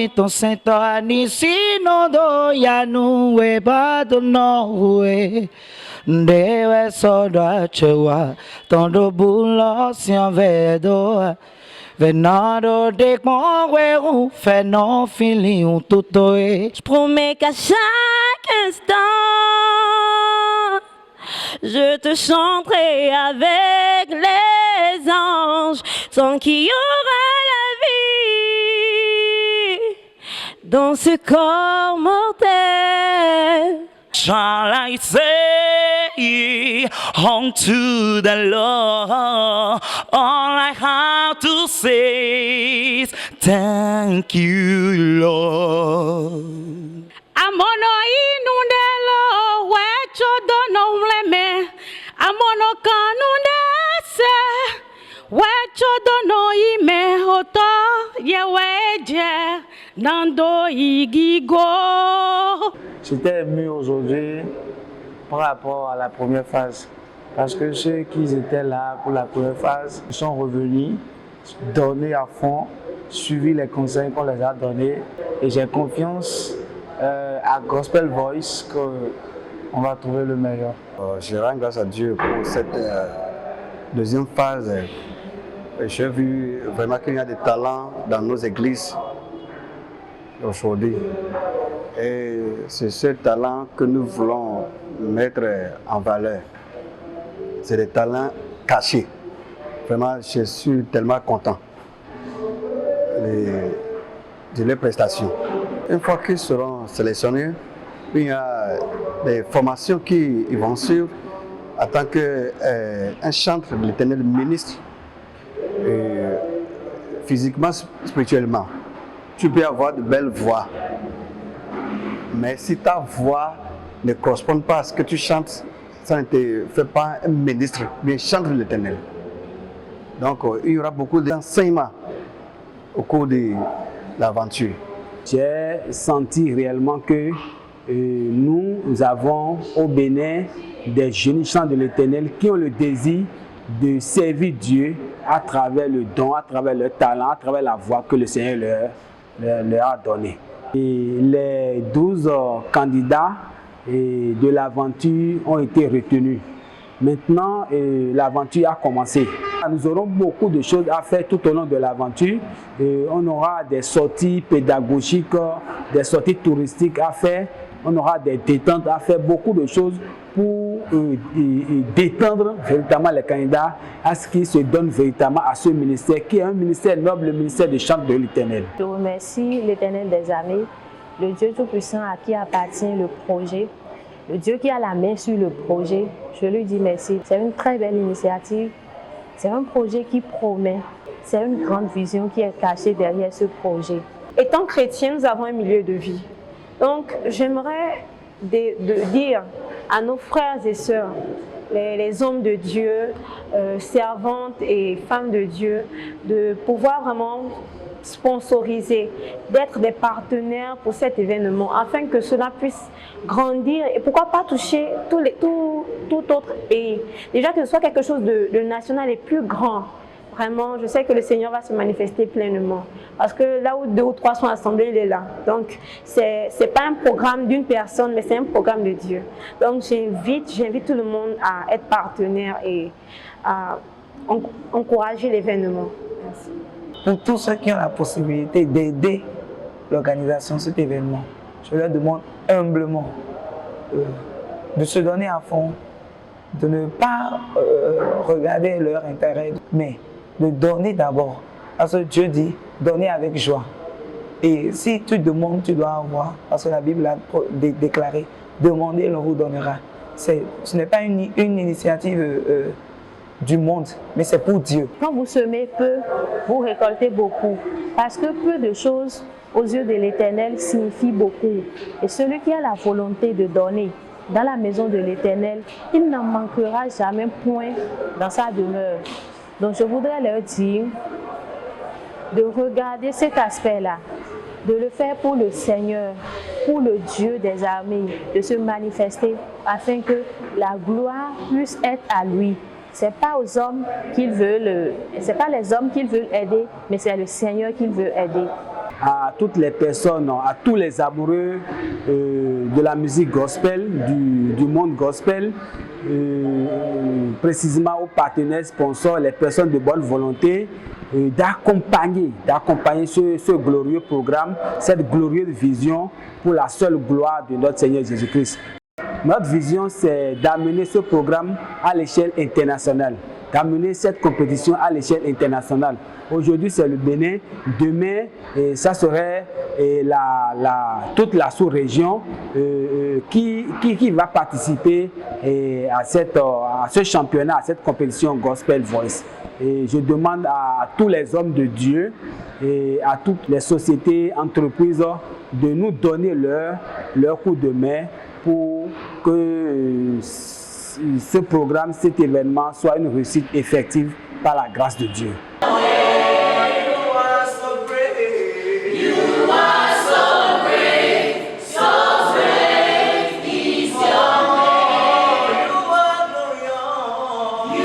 ni ton saint ni sino do ya nu we ba do no we dewe so da chwa ton do bulo sien ve do venado de mon we ou fait non feeling tout toe. Je promets qu'à chaque instant je te chanterai avec les anges, tant qu'il y aura la vie dans ce corps mortel. Shall I say unto the Lord, all I have to say is thank you, Lord. Amono inundelo wecho dono mleme, amono kanunde se wecho dono ime oto yeweje nando igigo. J'étais ému aujourd'hui par rapport à la première phase, parce que ceux qui étaient là pour la première phase sont revenus, donnés à fond, suivi les conseils qu'on les a donnés, et j'ai confiance à Gospel Voice qu'on va trouver le meilleur. Je rends grâce à Dieu pour cette deuxième phase. J'ai vu vraiment qu'il y a des talents dans nos églises aujourd'hui. Et c'est ce talent que nous voulons mettre en valeur. C'est des talents cachés. Vraiment, je suis tellement content de leurs prestations. Une fois qu'ils seront sélectionnés, il y a des formations qui vont suivre en tant qu'un chantre de l'Éternel ministre, physiquement, spirituellement. Tu peux avoir de belles voix, mais si ta voix ne correspond pas à ce que tu chantes, ça ne te fait pas un ministre, mais chantre de l'Éternel. Donc il y aura beaucoup d'enseignements au cours de l'aventure. J'ai senti réellement que nous avons au Bénin des jeunes chants de l'Éternel qui ont le désir de servir Dieu à travers le don, à travers le talent, à travers la voix que le Seigneur leur a donnée. Et les 12 candidats de l'aventure ont été retenus. Maintenant, l'aventure a commencé. Nous aurons beaucoup de choses à faire tout au long de l'aventure. On aura des sorties pédagogiques, des sorties touristiques à faire. On aura des détentes à faire, beaucoup de choses pour détendre véritablement les candidats à ce qu'ils se donnent véritablement à ce ministère, qui est un ministère noble, le ministère des chants de l'Éternel. Je remercie l'Éternel des armées, le Dieu Tout-Puissant à qui appartient le projet, le Dieu qui a la main sur le projet. Je lui dis merci. C'est une très belle initiative. C'est un projet qui promet. C'est une grande vision qui est cachée derrière ce projet. Étant chrétiens, nous avons un milieu de vie. Donc, j'aimerais dire à nos frères et sœurs, les hommes de Dieu, servantes et femmes de Dieu, de pouvoir vraiment sponsoriser, d'être des partenaires pour cet événement, afin que cela puisse grandir et pourquoi pas toucher tout autre pays. Déjà que ce soit quelque chose de national et plus grand. Vraiment, je sais que le Seigneur va se manifester pleinement. Parce que là où 2 ou 3 sont assemblés, il est là. Donc, ce n'est pas un programme d'une personne, mais c'est un programme de Dieu. Donc, j'invite tout le monde à être partenaire et à encourager l'événement. Merci. Pour tous ceux qui ont la possibilité d'aider l'organisation de cet événement, je leur demande humblement de se donner à fond, de ne pas regarder leur intérêt, mais de donner d'abord. Parce que Dieu dit, donner avec joie. Et si tu demandes, tu dois avoir. Parce que la Bible a déclaré, demandez, l'on vous donnera. Ce n'est pas une initiative du monde, mais c'est pour Dieu. Quand vous semez peu, vous récoltez beaucoup. Parce que peu de choses, aux yeux de l'Éternel, signifie beaucoup. Et celui qui a la volonté de donner dans la maison de l'Éternel, il n'en manquera jamais point dans sa demeure. Donc je voudrais leur dire de regarder cet aspect-là, de le faire pour le Seigneur, pour le Dieu des armées, de se manifester afin que la gloire puisse être à lui. C'est pas aux hommes qu'il veut c'est pas les hommes qu'il veut aider, mais c'est le Seigneur qu'il veut aider. à toutes les personnes, à tous les amoureux de la musique gospel, du monde gospel, précisément aux partenaires, sponsors, les personnes de bonne volonté, d'accompagner ce glorieux programme, cette glorieuse vision pour la seule gloire de notre Seigneur Jésus-Christ. Notre vision, c'est d'amener ce programme à l'échelle internationale, d'amener cette compétition à l'échelle internationale. Aujourd'hui, c'est le Bénin. Demain, ça serait toute la sous-région qui va participer à ce championnat, à cette compétition Gospel Voice. Et je demande à tous les hommes de Dieu et à toutes les sociétés, entreprises de nous donner leur coup de main pour que ce programme, cet événement soit une réussite effective par la grâce de Dieu.